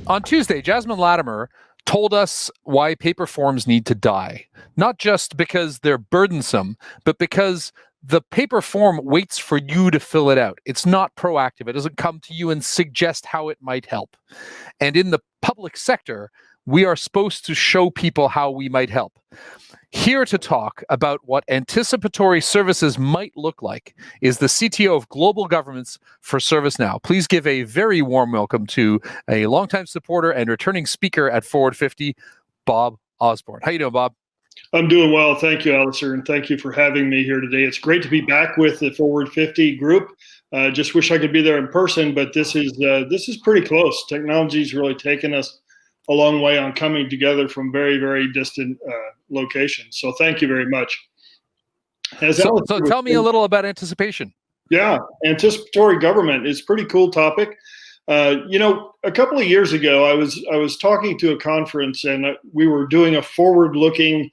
On Tuesday, Jasmine Latimer told us why paper forms need to die, not just because they're burdensome, but because the paper form waits for you to fill it out. It's not proactive. It doesn't come to you and suggest how it might help. And in the public sector, we are supposed to show people how we might help. Here to talk about what anticipatory services might look like is the CTO of Global Governments for ServiceNow. Please give a very warm welcome to a longtime supporter and returning speaker at Forward 50, Bob Osborn. How you doing, Bob? I'm doing well. Thank you, Alistair, and thank you for having me here today. It's great to be back with the Forward 50 group. Just wish I could be there in person, but this is pretty close. Technology's really taken us a long way on coming together from very, very distant locations. So thank you very much. So tell me a little about anticipation. Yeah, anticipatory government is a pretty cool topic. A couple of years ago, I was talking to a conference, and we were doing a forward-looking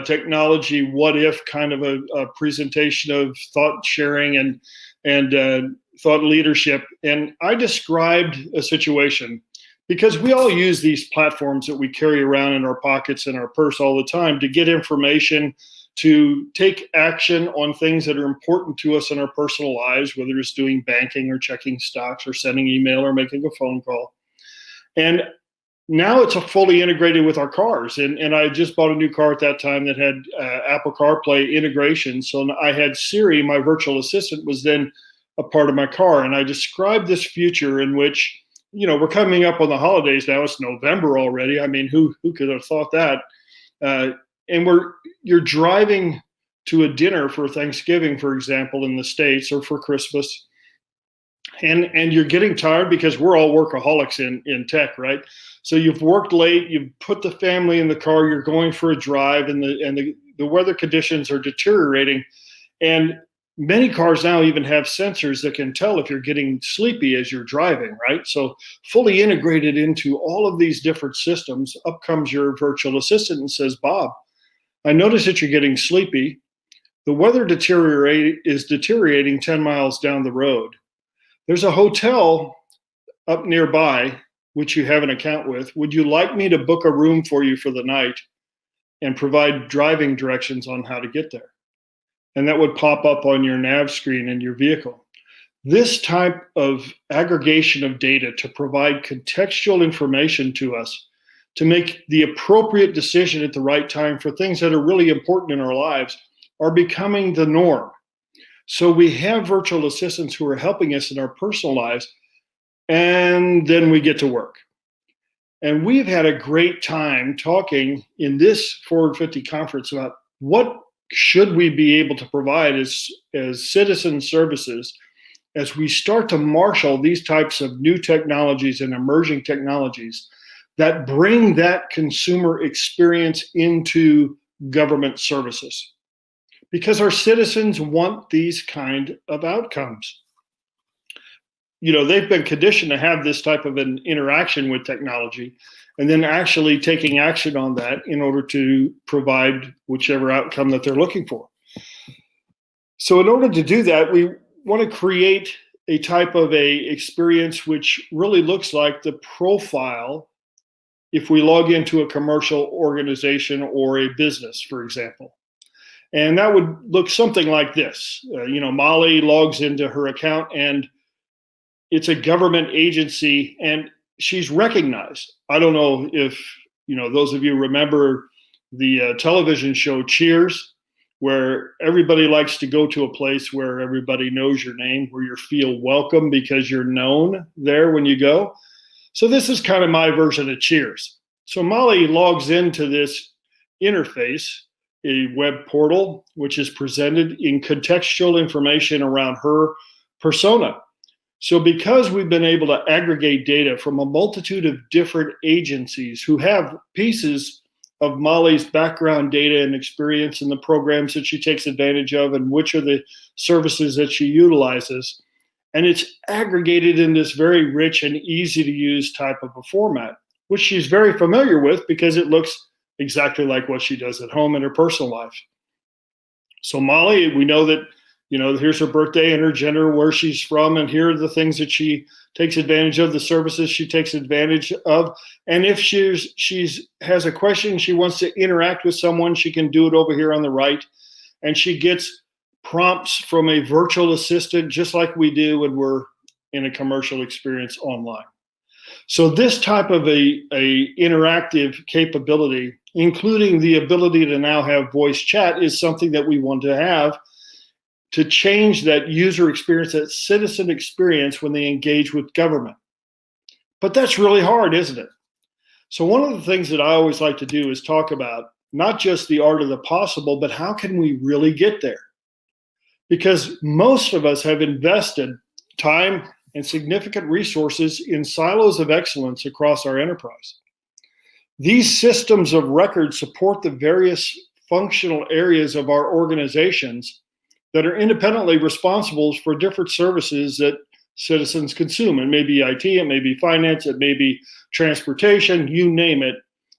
technology what if kind of a presentation of thought sharing and thought leadership. And I described a situation, because we all use these platforms that we carry around in our pockets and our purse all the time to get information, to take action on things that are important to us in our personal lives, whether it's doing banking or checking stocks or sending email or making a phone call. And now it's fully integrated with our cars. And I just bought a new car at that time that had Apple CarPlay integration. So I had Siri, my virtual assistant, was then a part of my car. And I described this future in which, we're coming up on the holidays now. It's November already. I mean, who could have thought that? And you're driving to a dinner for Thanksgiving, for example, in the States, or for Christmas, and you're getting tired because we're all workaholics in tech, right? So you've worked late, you've put the family in the car, you're going for a drive, and the weather conditions are deteriorating, and many cars now even have sensors that can tell if you're getting sleepy as you're driving, right? So fully integrated into all of these different systems, up comes your virtual assistant and says, Bob, I notice that you're getting sleepy. The weather is deteriorating 10 miles down the road. There's a hotel up nearby, which you have an account with. Would you like me to book a room for you for the night and provide driving directions on how to get there? And that would pop up on your nav screen in your vehicle. This type of aggregation of data to provide contextual information to us to make the appropriate decision at the right time for things that are really important in our lives are becoming the norm. So we have virtual assistants who are helping us in our personal lives, and then we get to work. And we've had a great time talking in this Forward 50 conference about what should we be able to provide as citizen services as we start to marshal these types of new technologies and emerging technologies that bring that consumer experience into government services. Because our citizens want these kind of outcomes. They've been conditioned to have this type of an interaction with technology, and then actually taking action on that in order to provide whichever outcome that they're looking for. So in order to do that, we want to create a type of a experience which really looks like the profile if we log into a commercial organization or a business, for example. And that would look something like this. Molly logs into her account, and it's a government agency, and she's recognized. I don't know if those of you remember the television show Cheers, where everybody likes to go to a place where everybody knows your name, where you feel welcome because you're known there when you go. So this is kind of my version of Cheers. So Molly logs into this interface, a web portal, which is presented in contextual information around her persona. So because we've been able to aggregate data from a multitude of different agencies who have pieces of Molly's background data and experience in the programs that she takes advantage of and which are the services that she utilizes, and it's aggregated in this very rich and easy to use type of a format, which she's very familiar with because it looks exactly like what she does at home in her personal life. So Molly, we know that Here's her birthday and her gender, where she's from, and here are the things that she takes advantage of, the services she takes advantage of. And if she's has a question, she wants to interact with someone, she can do it over here on the right. And she gets prompts from a virtual assistant, just like we do when we're in a commercial experience online. So this type of a interactive capability, including the ability to now have voice chat, is something that we want to have to change that user experience, that citizen experience when they engage with government. But that's really hard, isn't it? So one of the things that I always like to do is talk about not just the art of the possible, but how can we really get there? Because most of us have invested time and significant resources in silos of excellence across our enterprise. These systems of record support the various functional areas of our organizations that are independently responsible for different services that citizens consume. It may be IT, it may be finance, it may be transportation, you name it.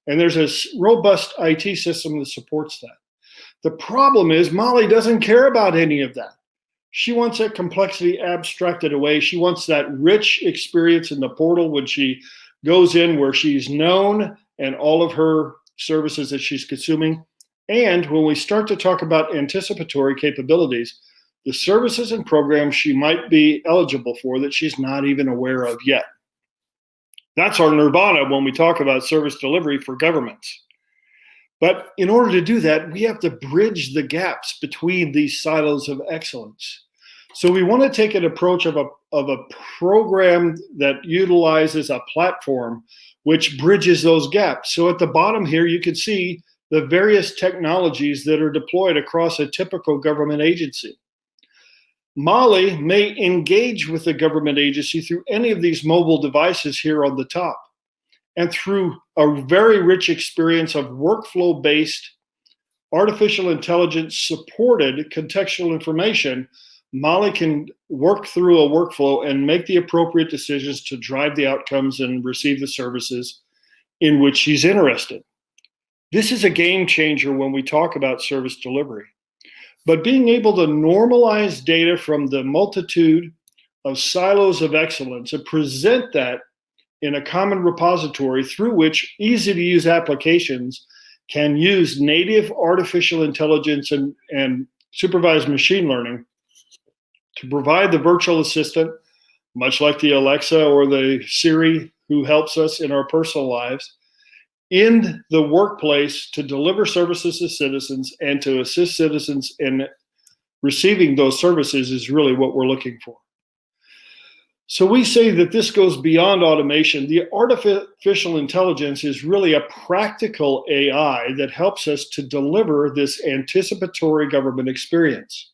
And there's a robust IT system that supports that. The problem is Molly doesn't care about any of that. She wants that complexity abstracted away. She wants that rich experience in the portal when she goes in, where she's known and all of her services that she's consuming. And when we start to talk about anticipatory capabilities, the services and programs she might be eligible for that she's not even aware of yet. That's our nirvana when we talk about service delivery for governments. But in order to do that, we have to bridge the gaps between these silos of excellence. So we want to take an approach of a program that utilizes a platform which bridges those gaps. So at the bottom here, you can see the various technologies that are deployed across a typical government agency. Molly may engage with the government agency through any of these mobile devices here on the top. And through a very rich experience of workflow-based, artificial intelligence-supported contextual information, Molly can work through a workflow and make the appropriate decisions to drive the outcomes and receive the services in which she's interested. This is a game changer when we talk about service delivery. But being able to normalize data from the multitude of silos of excellence and present that in a common repository through which easy-to-use applications can use native artificial intelligence and supervised machine learning to provide the virtual assistant, much like the Alexa or the Siri who helps us in our personal lives, in the workplace to deliver services to citizens and to assist citizens in receiving those services is really what we're looking for. So we say that this goes beyond automation. The artificial intelligence is really a practical AI that helps us to deliver this anticipatory government experience.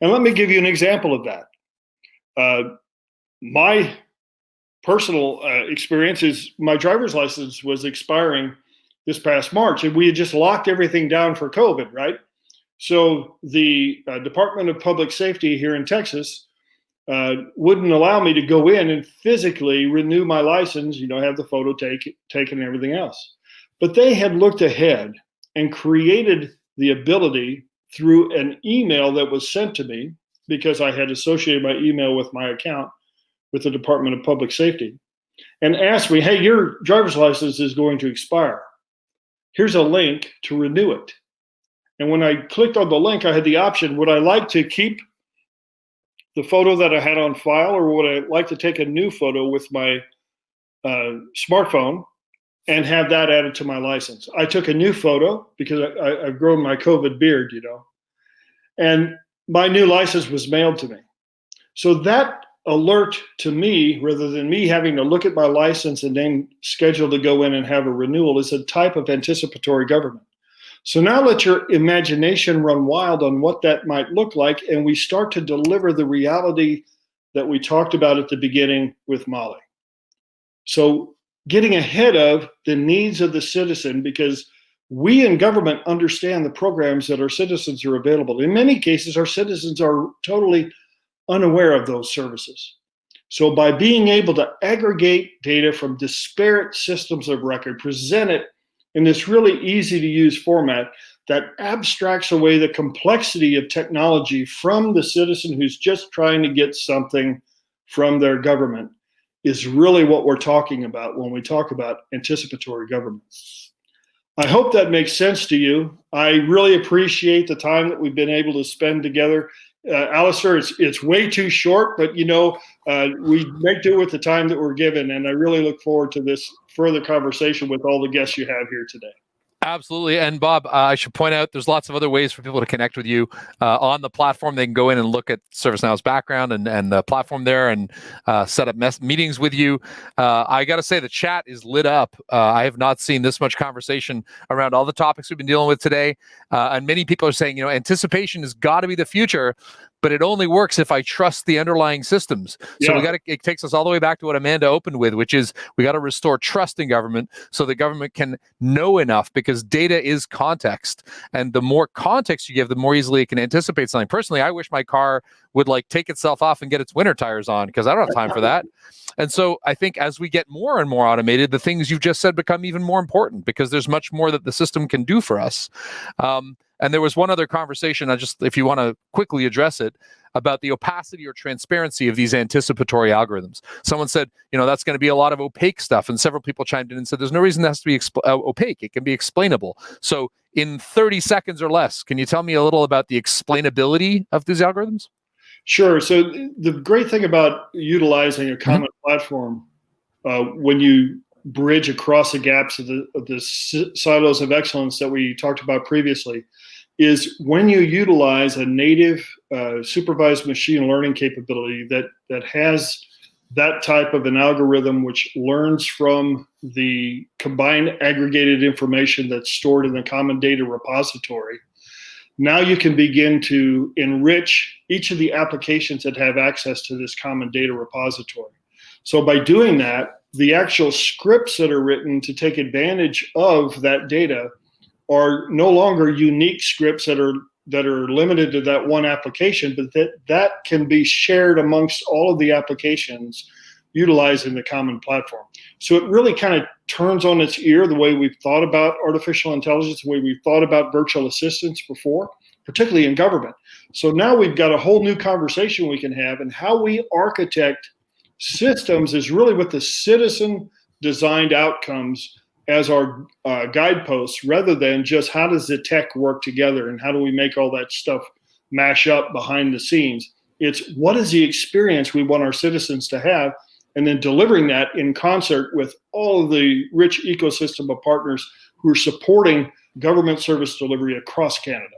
And let me give you an example of that. My personal experience is my driver's license was expiring this past March, and we had just locked everything down for COVID, right? So the Department of Public Safety here in Texas wouldn't allow me to go in and physically renew my license, have the photo taken and everything else. But they had looked ahead and created the ability through an email that was sent to me, because I had associated my email with my account with the Department of Public Safety, and asked me, hey, your driver's license is going to expire. Here's a link to renew it. And when I clicked on the link, I had the option, would I like to keep the photo that I had on file, or would I like to take a new photo with my smartphone and have that added to my license? I took a new photo because I've grown my COVID beard, and my new license was mailed to me. So that alert to me, rather than me having to look at my license and then schedule to go in and have a renewal, is a type of anticipatory government. So now let your imagination run wild on what that might look like, and we start to deliver the reality that we talked about at the beginning with Molly. So getting ahead of the needs of the citizen, because we in government understand the programs that our citizens are available. In many cases, our citizens are totally unaware of those services. So by being able to aggregate data from disparate systems of record, present it in this really easy to use format, that abstracts away the complexity of technology from the citizen who's just trying to get something from their government is really what we're talking about when we talk about anticipatory government. I hope that makes sense to you. I really appreciate the time that we've been able to spend together. Alistair, it's way too short, but we make do with the time that we're given, and I really look forward to this further conversation with all the guests you have here today. Absolutely. And Bob, I should point out there's lots of other ways for people to connect with you on the platform. They can go in and look at ServiceNow's background and the platform there and set up meetings with you. I got to say, the chat is lit up. I have not seen this much conversation around all the topics we've been dealing with today. And many people are saying, anticipation has got to be the future, but it only works if I trust the underlying systems. So it takes us all the way back to what Amanda opened with, which is we got to restore trust in government so the government can know enough, because data is context. And the more context you give, the more easily it can anticipate something. Personally, I wish my car would take itself off and get its winter tires on, because I don't have time for that. And so I think as we get more and more automated, the things you've just said become even more important, because there's much more that the system can do for us. And there was one other conversation, if you want to quickly address it, about the opacity or transparency of these anticipatory algorithms. Someone said, that's going to be a lot of opaque stuff. And several people chimed in and said, there's no reason that has to be opaque. It can be explainable. So in 30 seconds or less, can you tell me a little about the explainability of these algorithms? Sure. So the great thing about utilizing a common platform, when you bridge across the gaps of the silos of excellence that we talked about previously, is when you utilize a native supervised machine learning capability that has that type of an algorithm which learns from the combined aggregated information that's stored in the common data repository. Now you can begin to enrich each of the applications that have access to this common data repository. So by doing that, the actual scripts that are written to take advantage of that data are no longer unique scripts that are limited to that one application, but that can be shared amongst all of the applications utilizing the common platform. So it really kind of turns on its ear the way we've thought about artificial intelligence, the way we've thought about virtual assistants before, particularly in government. So now we've got a whole new conversation we can have, and how we architect systems is really with the citizen designed outcomes as our guideposts, rather than just how does the tech work together and how do we make all that stuff mash up behind the scenes. It's what is the experience we want our citizens to have, and then delivering that in concert with all of the rich ecosystem of partners who are supporting government service delivery across Canada.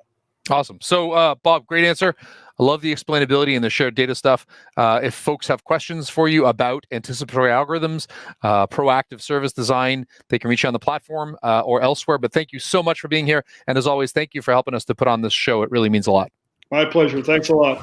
Awesome. So, Bob, great answer. I love the explainability and the shared data stuff. If folks have questions for you about anticipatory algorithms, proactive service design, they can reach you on the platform or elsewhere. But thank you so much for being here. And as always, thank you for helping us to put on this show. It really means a lot. My pleasure. Thanks a lot.